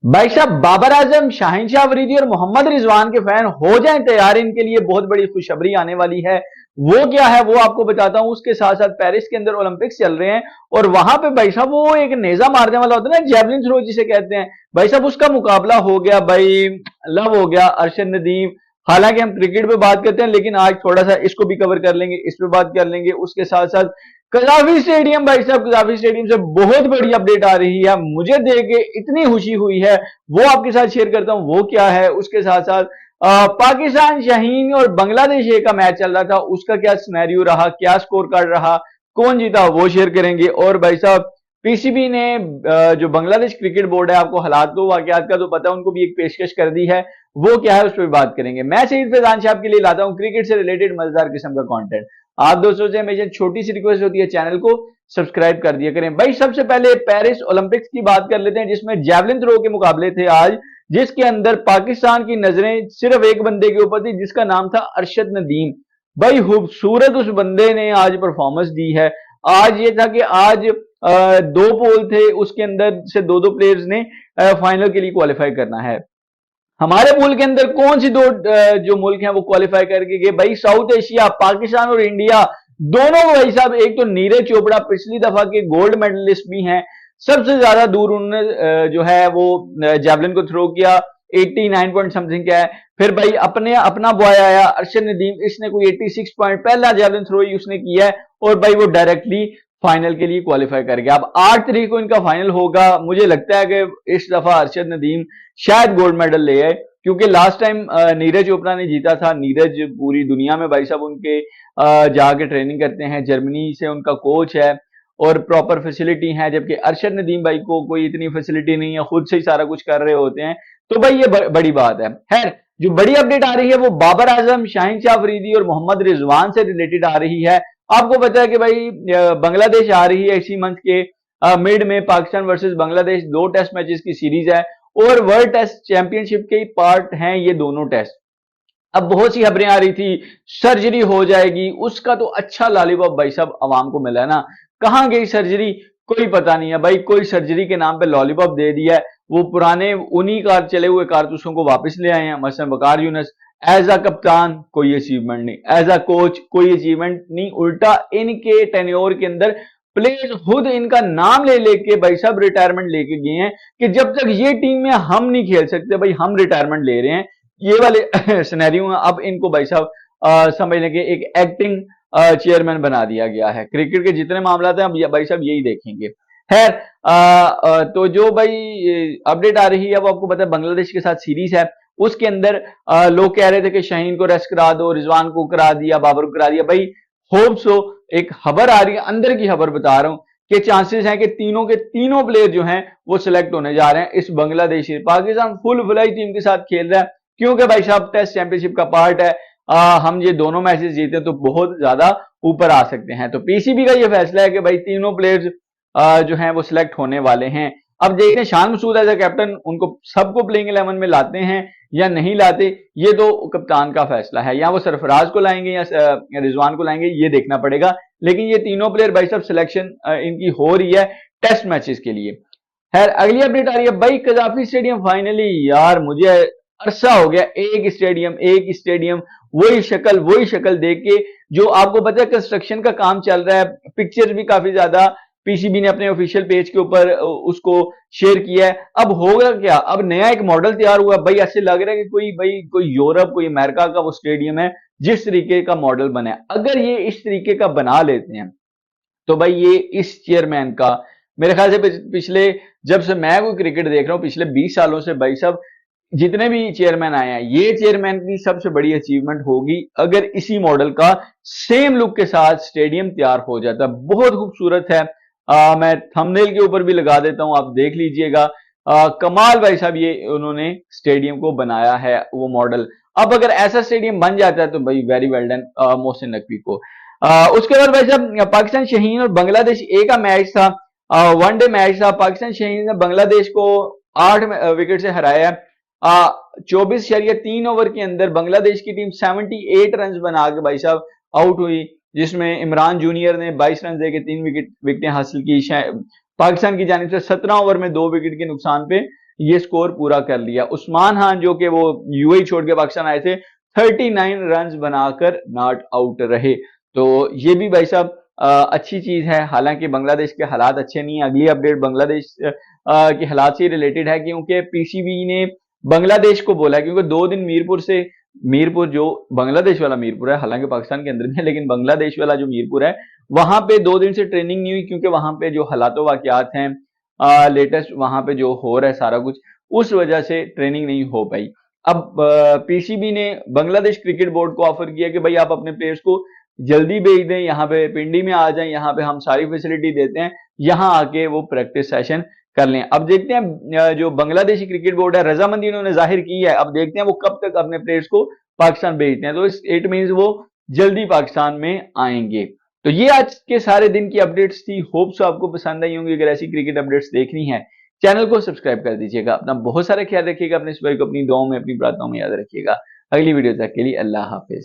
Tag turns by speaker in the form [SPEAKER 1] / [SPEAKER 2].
[SPEAKER 1] भाई साहब, बाबर आजम, शाहिनशाह अफरीदी और मोहम्मद रिजवान के फैन हो जाएं तैयार, इनके लिए बहुत बड़ी खुशखबरी आने वाली है। वो क्या है वो आपको बताता हूं। उसके साथ साथ पेरिस के अंदर ओलंपिक्स चल रहे हैं और वहां पे भाई साहब वो एक नेजा मारने वाला होता है ना, जेवलिन थ्रो जिसे कहते हैं, भाई साहब उसका मुकाबला हो गया। भाई लव हो गया, अरशद नदीम। हालांकि हम क्रिकेट पे बात करते हैं लेकिन आज थोड़ा सा इसको भी कवर कर लेंगे, इस पे बात कर लेंगे। उसके साथ साथ कजाफी स्टेडियम, भाई साहब कजाफी स्टेडियम से बहुत बड़ी अपडेट आ रही है, मुझे देख के इतनी खुशी हुई है, वो आपके साथ शेयर करता हूं। वो क्या है, उसके साथ साथ पाकिस्तान शाहीन और बांग्लादेश ए का मैच चल रहा था, उसका क्या सिनेरियो रहा, क्या स्कोर कार्ड रहा, कौन जीता, वो शेयर करेंगे। और भाई साहब पीसीबी ने जो बांग्लादेश क्रिकेट बोर्ड है, आपको हालात तो वाकयात का तो पता है, उनको भी एक पेशकश कर दी है, वो क्या है उस पर बात करेंगे। मैं सईद फैजान साहब के लिए लाता हूं क्रिकेट से रिलेटेड मजेदार किस्म का कंटेंट। आप दोस्तों से मेरी छोटी सी रिक्वेस्ट होती है, चैनल को सब्सक्राइब कर दिया करें। भाई सबसे पहले पेरिस ओलंपिक्स की बात कर लेते हैं, जिसमें जैवलिन थ्रो के मुकाबले थे आज, जिसके अंदर पाकिस्तान की नजरें सिर्फ एक बंदे के ऊपर थी, जिसका नाम था अरशद नदीम। भाई खूबसूरत उस बंदे ने आज परफॉर्मेंस दी है। आज ये था कि आज दो पोल थे, उसके अंदर से दो दो प्लेयर्स ने फाइनल के लिए क्वालिफाई करना है। हमारे मुल्क के अंदर कौन सी दो जो मुल्क हैं वो क्वालिफाई करके गए, भाई साउथ एशिया, पाकिस्तान और इंडिया, दोनों भाई साहब। एक तो नीरज चोपड़ा पिछली दफा के गोल्ड मेडलिस्ट भी हैं, सबसे ज्यादा दूर उन्होंने जो है वो जैवलिन को थ्रो किया, 89 पॉइंट समथिंग क्या है। फिर भाई अपना बॉय आया अरशद नदीम, इसने कोई 86 पॉइंट पहला जैवलिन थ्रो ही उसने किया है और भाई वो डायरेक्टली फाइनल के लिए क्वालिफाई कर गया। अब 8 तारीख को इनका फाइनल होगा, मुझे लगता है कि इस दफा अरशद नदीम शायद गोल्ड मेडल ले आए, क्योंकि लास्ट टाइम नीरज चोपड़ा ने जीता था। नीरज पूरी दुनिया में भाई साहब उनके जाके ट्रेनिंग करते हैं, जर्मनी से उनका कोच है और प्रॉपर फैसिलिटी है, जबकि अरशद नदीम भाई को कोई इतनी फैसिलिटी नहीं है, खुद से ही सारा कुछ कर रहे होते हैं। तो भाई ये बड़ी बात है। खैर, जो बड़ी अपडेट आ रही है वो बाबर आजम, शाहिनशाह अफरीदी और मोहम्मद रिजवान से रिलेटेड आ रही है। आपको पता है कि भाई बांग्लादेश आ रही है इसी मंथ के मिड में, पाकिस्तान वर्सेस बांग्लादेश, दो टेस्ट मैचेस की सीरीज है और वर्ल्ड टेस्ट चैंपियनशिप के पार्ट हैं ये दोनों टेस्ट। अब बहुत सी खबरें आ रही थी सर्जरी हो जाएगी, उसका तो अच्छा लॉलीपॉप भाई साहब आवाम को मिला है ना। कहां गई सर्जरी, कोई पता नहीं है भाई। कोई सर्जरी के नाम पे लॉलीपॉप दे दिया है, वो पुराने उन्हीं कार चले हुए कारतूसों को वापस ले आए हैं। मसलन वकार यूनुस एज अ कप्तान कोई अचीवमेंट नहीं, एज अ कोच कोई अचीवमेंट नहीं, उल्टा इनके टेन्योर के अंदर प्लेयर्स खुद इनका नाम ले लेके भाई साहब रिटायरमेंट लेके गए हैं कि जब तक ये टीम में हम नहीं खेल सकते भाई हम रिटायरमेंट ले रहे हैं। ये वाले सिनेरियो में अब इनको भाई साहब समझ लें कि एक एक्टिंग चेयरमैन बना दिया गया है। क्रिकेट के जितने मामला हैं अब भाई साहब यही देखेंगे। खैर, तो जो भाई अपडेट आ रही है वो आपको पता है बांग्लादेश के साथ सीरीज है, उसके अंदर लोग कह रहे थे कि शाहीन को रेस्ट करा दो, रिजवान को करा दिया, बाबर को करा दिया। भाई होप सो, एक खबर आ रही है, अंदर की खबर बता रहा हूं कि चांसेस हैं कि तीनों के तीनों प्लेयर जो हैं वो सिलेक्ट होने जा रहे हैं इस Bangladeshi. Pakistan full fly team के साथ खेल रहा है, क्योंकि भाई साहब टेस्ट चैंपियनशिप का पार्ट है। हम ये दोनों मैचेस जीते तो बहुत ज्यादा ऊपर आ सकते हैं। तो पीसीबी का ये फैसला है कि भाई तीनों प्लेयर्स जो हैं वो सिलेक्ट होने वाले हैं। अब देखते हैं Shan Masood as a captain उनको सबको प्लेइंग 11 में लाते हैं या नहीं लाते, ये तो कप्तान का फैसला है। या वो सरफराज को लाएंगे या रिजवान को लाएंगे, ये देखना पड़ेगा। लेकिन ये तीनों प्लेयर भाई साहब सिलेक्शन इनकी हो रही है टेस्ट मैचेस के लिए। खैर, अगली अपडेट आ रही है भाई कजाफी स्टेडियम फाइनली। यार मुझे अरसा हो गया एक स्टेडियम वही शक्ल देख के। जो आपको पता है कंस्ट्रक्शन का काम चल रहा है, पिक्चर भी काफी ज्यादा पीसीबी ने अपने ऑफिशियल पेज के ऊपर उसको शेयर किया है। अब होगा क्या, अब नया एक मॉडल तैयार हुआ भाई, ऐसे लग रहा है कि कोई यूरोप कोई अमेरिका का वो स्टेडियम है जिस तरीके का मॉडल बना है। अगर ये इस तरीके का बना लेते हैं तो भाई ये इस चेयरमैन का, मेरे ख्याल से पिछले, जब से मैं कोई क्रिकेट देख रहा हूं पिछले 20 सालों से भाई साहब, जितने भी चेयरमैन आए हैं, ये चेयरमैन की सबसे बड़ी अचीवमेंट होगी अगर इसी मॉडल का सेम लुक के साथ स्टेडियम तैयार हो जाता। बहुत खूबसूरत है। मैं थंबनेल के ऊपर भी लगा देता हूं, आप देख लीजिएगा। कमाल भाई साहब ये उन्होंने स्टेडियम को बनाया है वो मॉडल। अब अगर ऐसा स्टेडियम बन जाता है तो भाई very well done Mohsin Naqvi को। उसके बाद भाई साहब पाकिस्तान शाहीन और बांग्लादेश ए का मैच था, वनडे मैच था। पाकिस्तान शाहीन ने बांग्लादेश को 8 विकेट से हराया। 24.3 ओवर के अंदर बांग्लादेश की टीम 78 रन बना के भाई साहब आउट हुई, जिसमें इमरान जूनियर ने 22 रन देके 3 विकेटें हासिल की। पाकिस्तान की जानिब से 17 ओवर में 2 विकेट के नुकसान पे ये स्कोर पूरा कर लिया। उस्मान खान जो कि वो यूएई छोड़ के पाकिस्तान आए थे, 39 रन बनाकर नॉट आउट रहे। तो ये भी भाई साहब अच्छी चीज है। हालांकि बांग्लादेश के हालात अच्छे नहीं है। अगली अपडेट बांग्लादेश के हालात से रिलेटेड है, क्योंकि पीसीबी ने बांग्लादेश को बोला है, क्योंकि 2 दिन मीरपुर जो बांग्लादेश वाला मीरपुर है, हालांकि पाकिस्तान के अंदर भी है, लेकिन बांग्लादेश वाला जो मीरपुर है, वहां पे 2 दिन से ट्रेनिंग नहीं हुई, क्योंकि वहां पे जो हालात वाकयात हैं लेटेस्ट वहां पे जो हो रहा है सारा कुछ, उस वजह से ट्रेनिंग नहीं हो पाई। अब पीसीबी ने बांग्लादेश क्रिकेट बोर्ड को ऑफर किया कि भाई आप अपने प्लेयर्स को जल्दी भेज दें, यहाँ पे पिंडी में आ जाएं, यहाँ पे हम सारी फैसिलिटी देते हैं, यहाँ आके वो प्रैक्टिस सेशन कर लें। अब देखते हैं जो बांग्लादेशी क्रिकेट बोर्ड है, रजामंदी उन्होंने जाहिर की है, अब देखते हैं वो कब तक अपने प्लेयर्स को पाकिस्तान भेजते हैं। तो इट मीन वो जल्दी पाकिस्तान में आएंगे। तो ये आज के सारे दिन की अपडेट्स थी। होप सो आपको पसंद आई होंगी। अगर ऐसी क्रिकेट अपडेट्स देखनी है, चैनल को सब्सक्राइब कर दीजिएगा। अपना बहुत सारा ख्याल रखिएगा, अपने इस भाई को अपनी दुआओं में, अपनी प्रार्थनाओं में याद रखिएगा। अगली वीडियो तक के लिए अल्लाह हाफिज।